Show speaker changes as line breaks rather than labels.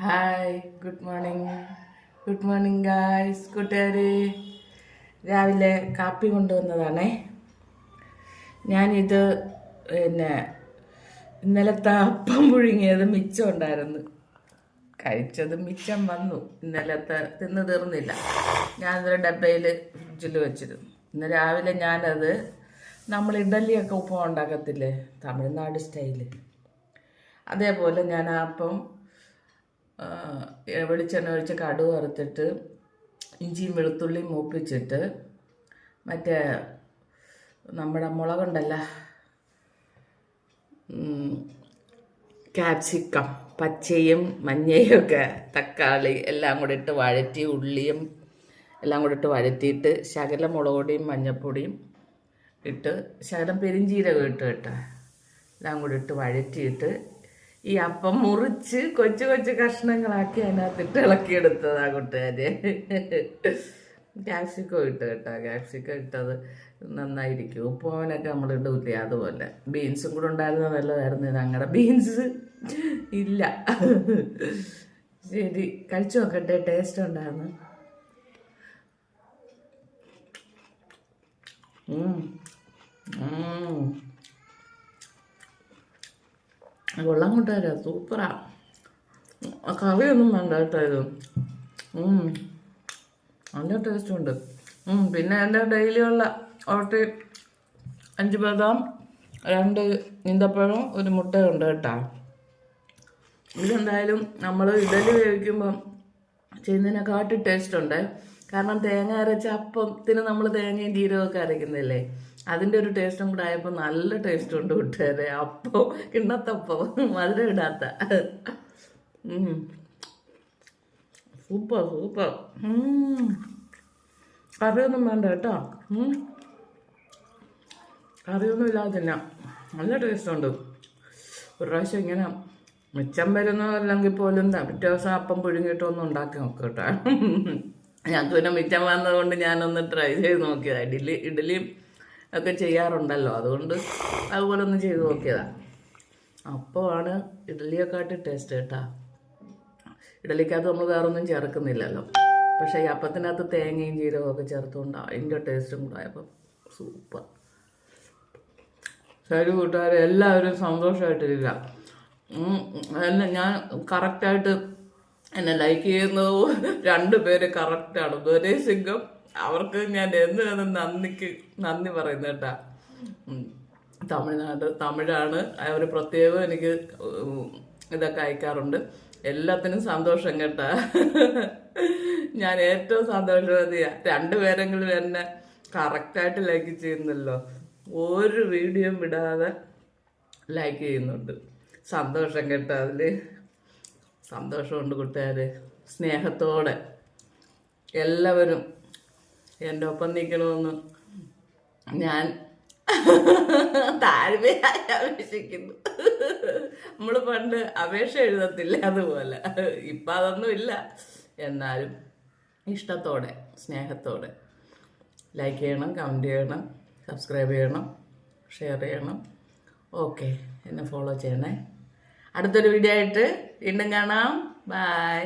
Hi good morning guys. കൂട്ടുകാര്, രാവിലെ കാപ്പി കൊണ്ടുവന്നതാണേ. ഞാനിത് ഇന്നലത്തെ അപ്പം പുഴുങ്ങിയത് മിച്ചം ഉണ്ടായിരുന്നു. കഴിച്ചത് മിച്ചം വന്നു. ഇന്നലത്തെ തിന്ന് തീർന്നില്ല. ഞാനതൊരു ഡബ്ബയിൽ ഫ്രിഡ്ജിൽ വെച്ചിരുന്നു. ഇന്ന് രാവിലെ ഞാനത് നമ്മൾ ഇഡലിയൊക്കെ ഉപ്പും ഉണ്ടാക്കത്തില്ലേ, തമിഴ്നാട് സ്റ്റൈല്, അതേപോലെ ഞാൻ അപ്പം വെളിച്ചെണ്ണ ഒഴിച്ച് കടുക് വറുത്തിട്ട് ഇഞ്ചിയും വെളുത്തുള്ളിയും മൂപ്പിച്ചിട്ട് മറ്റേ നമ്മുടെ മുളകുണ്ടല്ല, ക്യാപ്സിക്കം, പച്ചയും മഞ്ഞയും ഒക്കെ, തക്കാളി എല്ലാം കൂടി ഇട്ട് വഴറ്റി, ഉള്ളിയും എല്ലാം കൂടി ഇട്ട് വഴറ്റിയിട്ട് ശകലം മുളക് പൊടിയും മഞ്ഞൾപ്പൊടിയും ഇട്ട് ശകലം പെരിഞ്ചീരകം ഇട്ട് എല്ലാം കൂടി ഇട്ട് വഴറ്റിയിട്ട് ഈ അപ്പം മുറിച്ച് കൊച്ചു കൊച്ചു കഷ്ണങ്ങളാക്കി അതിനകത്തിട്ട് ഇളക്കിയെടുത്തതാ കൂട്ടുകാര്. ക്യാപ്സിക്കം ഇട്ട് ക്യാപ്സിക്കം ഇട്ടത് നന്നായിരിക്കും. ഉപ്പുമാവനൊക്കെ നമ്മൾ ഇടൂലേ, അതുപോലെ. ബീൻസും കൂടെ ഉണ്ടായിരുന്നത് നല്ലതായിരുന്നു. ഞങ്ങളുടെ ബീൻസ് ഇല്ല. ശരി, കഴിച്ചു നോക്കട്ടെ. ടേസ്റ്റ് ഉണ്ടായിരുന്നു. കൊള്ളാൻ കൂട്ടുകാരാ, സൂപ്പറാ. കറിയൊന്നും വേണ്ട കേട്ടോ ഇത്. നല്ല ടേസ്റ്റ് ഉണ്ട്. പിന്നെ എൻ്റെ ഡെയിലിയുള്ള ഓട്ടി 5 ബദാം, 2 ഈന്തപ്പഴം, 1 മുട്ടയുണ്ട് കേട്ടോ. ഇതെന്തായാലും നമ്മൾ ഇഡലി വേവിക്കുമ്പം ചെയ്യുന്നതിനെക്കാട്ടി ടേസ്റ്റ് ഉണ്ട്. കാരണം തേങ്ങ അരച്ച അപ്പത്തിന് നമ്മൾ തേങ്ങയും ജീരകമൊക്കെ അരയ്ക്കുന്നില്ലേ, അതിൻ്റെ ഒരു ടേസ്റ്റും കൂടെ ആയപ്പോൾ നല്ല ടേസ്റ്റ് ഉണ്ട് കൂട്ടുകാരെ. അപ്പം കിണ്ണത്തപ്പം, മധുരം ഇടാത്ത. സൂപ്പർ. കറിയൊന്നും വേണ്ട കേട്ടോ. കറിയൊന്നും ഇല്ലാതെ തിന്നാം. നല്ല ടേസ്റ്റ് ഉണ്ട്. ഒരു പ്രാവശ്യം ഇങ്ങനെ മിച്ചം വരുന്നതല്ലെങ്കിൽ പോലും പിറ്റേ ദിവസം അപ്പം പുഴുങ്ങിയിട്ടൊന്നും ഉണ്ടാക്കി നോക്കുക കേട്ടോ. ഞങ്ങൾക്ക് പിന്നെ മിച്ചം വന്നതുകൊണ്ട് ഞാനൊന്ന് ട്രൈ ചെയ്ത് നോക്കിയതാണ്. ഇഡലിയും ഒക്കെ ചെയ്യാറുണ്ടല്ലോ, അതുകൊണ്ട് അതുപോലെ ഒന്ന് ചെയ്ത് നോക്കിയതാണ്. അപ്പമാണ് ഇഡലിയെക്കാട്ടി ടേസ്റ്റ് കേട്ടോ. ഇഡലിക്കകത്ത് നമ്മൾ വേറെ ഒന്നും ചേർക്കുന്നില്ലല്ലോ, പക്ഷേ ഈ അപ്പത്തിനകത്ത് തേങ്ങയും ജീരകവും ഒക്കെ ചേർത്തുകൊണ്ടാണ് അതിൻ്റെ ടേസ്റ്റും കൂടെ ആയപ്പോൾ സൂപ്പർ. ശരി കൂട്ടുകാരെ, എല്ലാവരും സന്തോഷമായിട്ടിരിക്കുക. ഞാൻ കറക്റ്റായിട്ട് എന്നെ ലൈക്ക് ചെയ്യുന്നത് 2 പേര് കറക്റ്റാണ്. ഒരേ സിംഗം, അവർക്ക് ഞാൻ നന്ദി പറയുന്നത് കേട്ടാ. തമിഴാണ് അവർ. പ്രത്യേകം എനിക്ക് ഇതൊക്കെ അയക്കാറുണ്ട്. എല്ലാത്തിനും സന്തോഷം കേട്ടാ. ഞാൻ ഏറ്റവും സന്തോഷവതിയാ. 2 പേരെങ്കിലും എന്നെ കറക്റ്റായിട്ട് ലൈക്ക് ചെയ്യുന്നല്ലോ. ഒരു വീഡിയോ വിടാതെ ലൈക്ക് ചെയ്യുന്നുണ്ട്. സന്തോഷം കേട്ടോ. അതിൽ സന്തോഷമുണ്ട് കൂട്ടുകാര്. സ്നേഹത്തോടെ എല്ലാവരും എൻ്റെ ഒപ്പം നിൽക്കണമെന്ന് ഞാൻ താഴ്മയായി അപേക്ഷിക്കുന്നു. നമ്മൾ പണ്ട് അപേക്ഷ എഴുതത്തില്ല, അതുപോലെ. ഇപ്പം അതൊന്നും ഇല്ല. എന്നാലും ഇഷ്ടത്തോടെ, സ്നേഹത്തോടെ ലൈക്ക് ചെയ്യണം, കമൻറ്റ് ചെയ്യണം, സബ്സ്ക്രൈബ് ചെയ്യണം, ഷെയർ ചെയ്യണം. ഓക്കെ, എന്നെ ഫോളോ ചെയ്യണേ. അടുത്തൊരു വീഡിയോ ആയിട്ട് വീണ്ടും കാണാം. ബൈ.